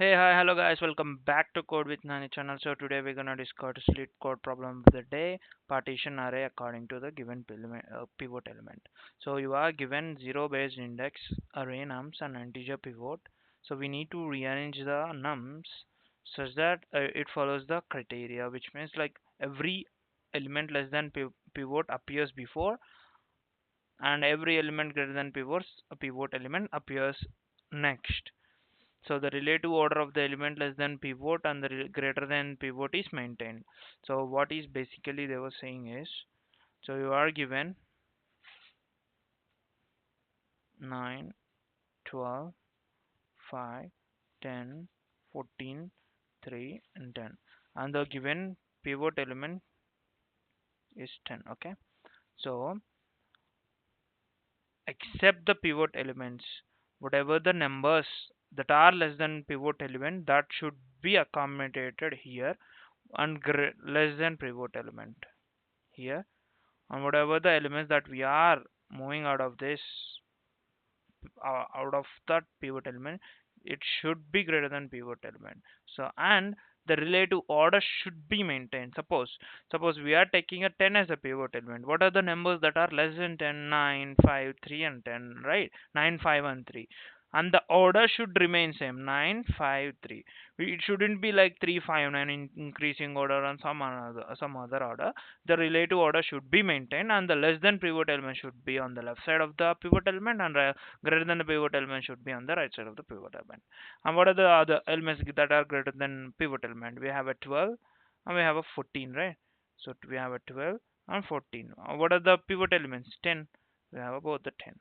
Hey, hi, hello guys, welcome back to Code with Nani channel. So today we're gonna discuss lead code problem of the day, partition array according to the given pivot element. So you are given zero based index, array nums and integer pivot. So we need to rearrange the nums such that it follows the criteria, which means like every element less than pivot appears before and every element greater than pivot element appears next. So the relative order of the element less than pivot and the greater than pivot is maintained. So what is basically they were saying is, so you are given 9, 12, 5, 10, 14, 3 and 10, and the given pivot element is 10. Okay, so except the pivot elements, whatever the numbers that are less than pivot element, that should be accommodated here, and less than pivot element here, and whatever the elements that we are moving out of this out of that pivot element, it should be greater than pivot element. So and the relative order should be maintained. Suppose we are taking a 10 as a pivot element. What are the numbers that are less than 10? 9, 5, 3 and 10, right? 9, 5 and 3, and the order should remain same: 9, 5, 3. It shouldn't be like 3, 5, 9 in increasing order and some other order. The relative order should be maintained, and the less than pivot element should be on the left side of the pivot element, and greater than the pivot element should be on the right side of the pivot element. And what are the other elements that are greater than pivot element? We have a 12 and we have a 14, right? So we have a 12 and 14. What are the pivot elements? 10. We have both the 10.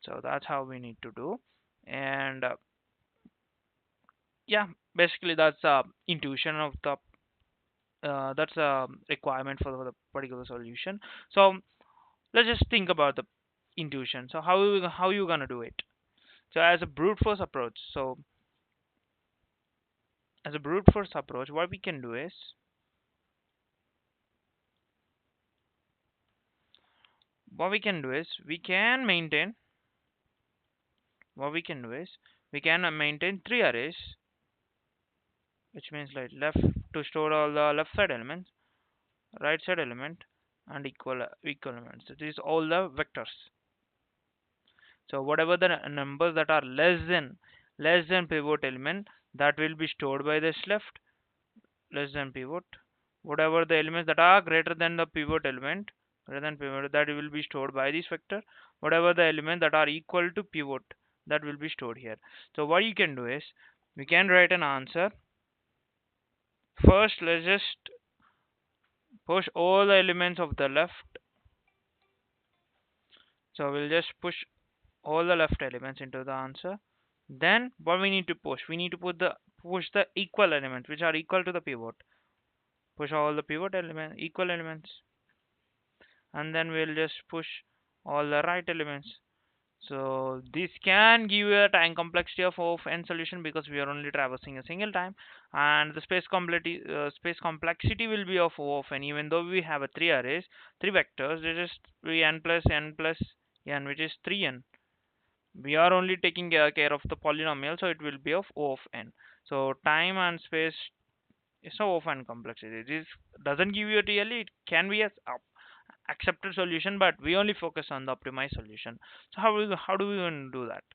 So that's how we need to do. And yeah, basically that's intuition of the that's a requirement for the particular solution. So let's just think about the intuition. So how you gonna do it? So as a brute force approach, what we can do is we can maintain we can maintain three arrays, which means like left to store all the left side elements, right side element, and equal elements. So these all the vectors. So whatever the numbers that are less than pivot element, that will be stored by this left, less than pivot. Whatever the elements that are greater than the pivot element, that will be stored by this vector. Whatever the elements that are equal to pivot, that will be stored here. So what you can do is we can write an answer. First, let's just push all the elements of the left. So we'll just push all the left elements into the answer. Then what we need to push? We need to push the equal elements which are equal to the pivot. Push all the equal elements, and then we'll just push all the right elements. So this can give you a time complexity of O of n solution because we are only traversing a single time, and the space complexity will be of O of n. Even though we have a three arrays, three vectors, it is n plus n, which is 3n. We are only taking care of the polynomial, so it will be of O of n. So time and space is O of n complexity. This doesn't give you a really, it can be a accepted solution, but we only focus on the optimized solution. So how do we going to do that?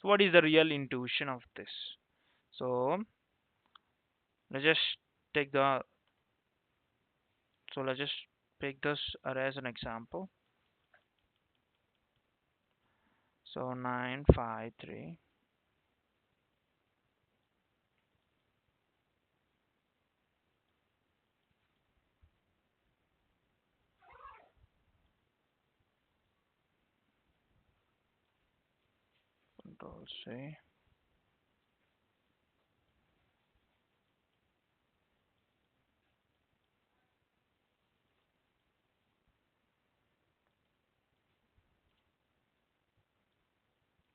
So what is the real intuition of this? So let's just take the let's just take this array as an example. So 9, 5, 3. Control C.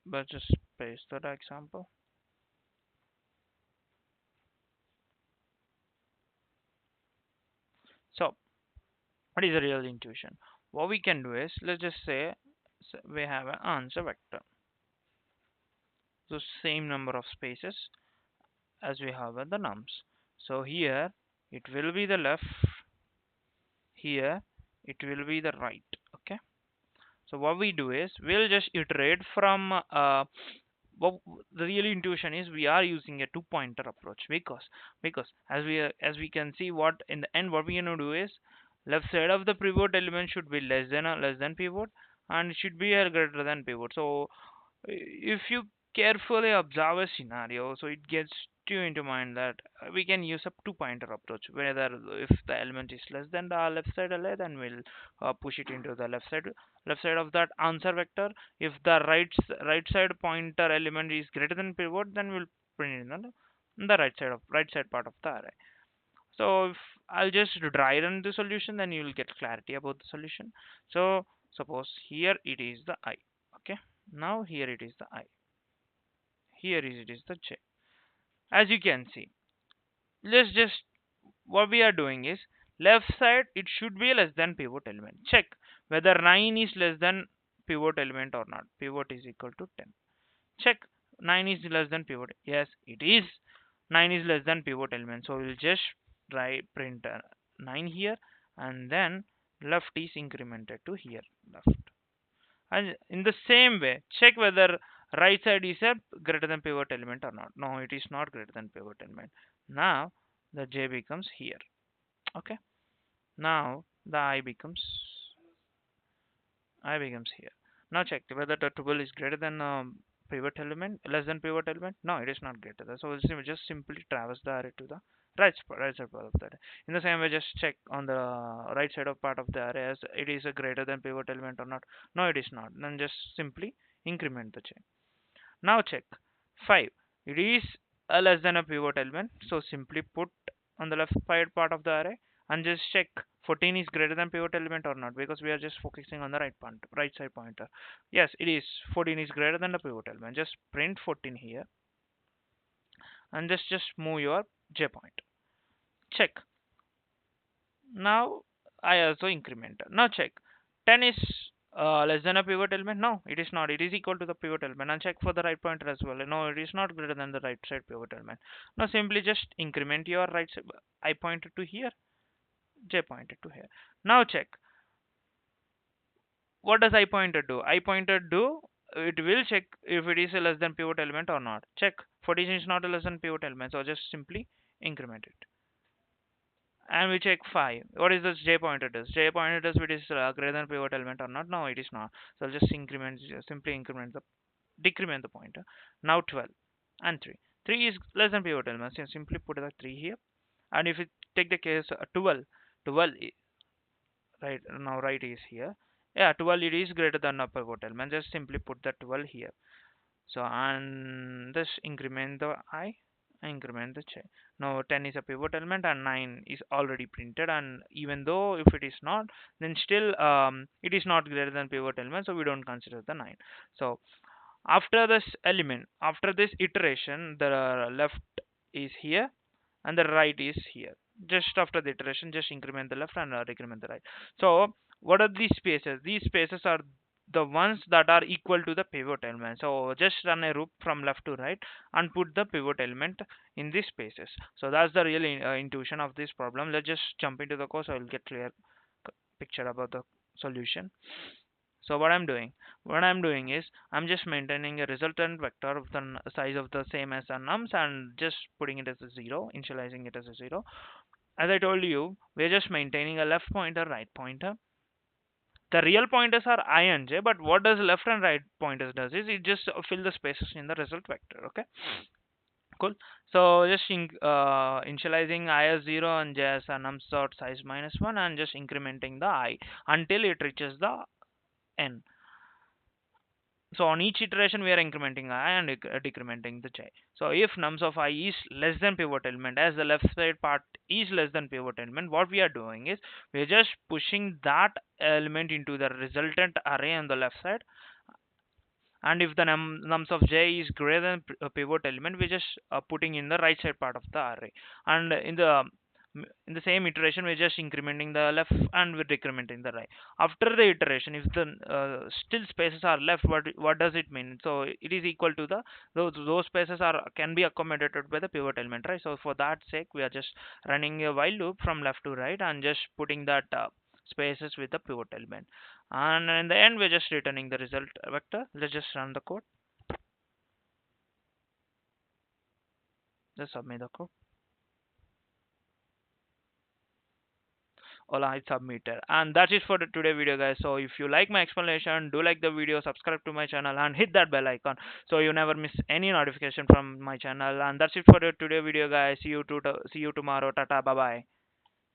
Let's just paste that example. So what is the real intuition? What we can do is, let's just say we have an answer vector. So same number of spaces as we have at the nums. So here it will be the left, here it will be the right. Okay. So what we do is we'll just iterate from what the real intuition is we are using a two pointer approach because as we can see what in the end what we're going to do is left side of the pivot element should be less than pivot and it should be a greater than pivot. So if you carefully observe a scenario, so it gets you into mind that we can use a two pointer approach. Whether if the element is less than the left side array, then we'll push it into the left side of that answer vector. If the right side pointer element is greater than pivot, then we'll print it in the right side part of the array. So if I'll just dry run the solution, then you will get clarity about the solution. So suppose here it is the I. Okay, now here it is the I, here it is the j. As you can see, let's just what we are doing is left side it should be less than pivot element. Check whether 9 is less than pivot element or not. Pivot is equal to 10. Check 9 is less than pivot. Yes, it is. 9 is less than pivot element. So we'll just try print 9 here, and then left is incremented to here left. And in the same way, check whether right side is a greater than pivot element or not. No, it is not greater than pivot element. Now the j becomes here. Okay. Now the I becomes here. Now check whether the tuple is greater than pivot element, less than pivot element. No, it is not greater than. So we'll just simply traverse the array to the right side part of the array. In the same way, just check on the right side of part of the array as it is a greater than pivot element or not. No, it is not. Then just simply increment the chain. Now check 5. It is a less than a pivot element. So simply put on the left side part of the array and just check 14 is greater than pivot element or not, because we are just focusing on the right side pointer. Yes, it is. 14 is greater than the pivot element. Just print 14 here and just move your j point. Check. Now I also increment. Now check 10 is less than a pivot element. No, it is not. It is equal to the pivot element. And check for the right pointer as well. No, it is not greater than the right side pivot element. Now simply just increment your right side. I pointed to here, j pointed to here. Now check. What does I pointer do? I pointer do, it will check if it is a less than pivot element or not. Check. 14 is not a less than pivot element, so just simply increment it. And we check 5. What is this j pointer does? J pointer does it is greater than pivot element or not? No, it is not. So just simply decrement the pointer. Now 12 and 3. 3 is less than pivot element, so simply put the 3 here. And if you take the case 12, right now right is here. Yeah, 12 it is greater than a pivot element. Just simply put the 12 here. So and this increment the I, increment the j. Now 10 is a pivot element and 9 is already printed, and even though if it is not, then still it is not greater than pivot element, so we don't consider the 9. So after this element, after this iteration, the left is here and the right is here. Just after the iteration, just increment the left and decrement the right. So what are these spaces? These spaces are the ones that are equal to the pivot element. So just run a loop from left to right and put the pivot element in these spaces. So that's the real intuition of this problem. Let's just jump into the code so I'll get clear picture about the solution. So what I'm doing is I'm just maintaining a resultant vector of the size of the same as the nums and just putting it as a 0, initializing it as a 0. As I told you, we're just maintaining a left pointer, right pointer. The real pointers are I and j, but what does left and right pointers does is it just fill the spaces in the result vector. Okay, cool. So just initializing I as 0 and j as a nums dot size -1 and just incrementing the I until it reaches the n. So on each iteration we are incrementing I and decrementing the j. So if nums of I is less than pivot element, as the left side part is less than pivot element, what we are doing is we are just pushing that element into the resultant array on the left side. And if the nums of j is greater than pivot element, we're just putting in the right side part of the array. And in the in the same iteration we're just incrementing the left and we're decrementing the right. After the iteration, if the still spaces are left, what does it mean? So it is equal to the those spaces are can be accommodated by the pivot element, right? So for that sake we are just running a while loop from left to right and just putting that spaces with the pivot element, and in the end we're just returning the result vector. Let's just run the code. Just submit the code. Hola, it's submitted. And that's it for the today video, guys. So if you like my explanation, do like the video, subscribe to my channel and hit that bell icon so you never miss any notification from my channel. And that's it for the today video, guys. See you tomorrow. Tata, bye bye.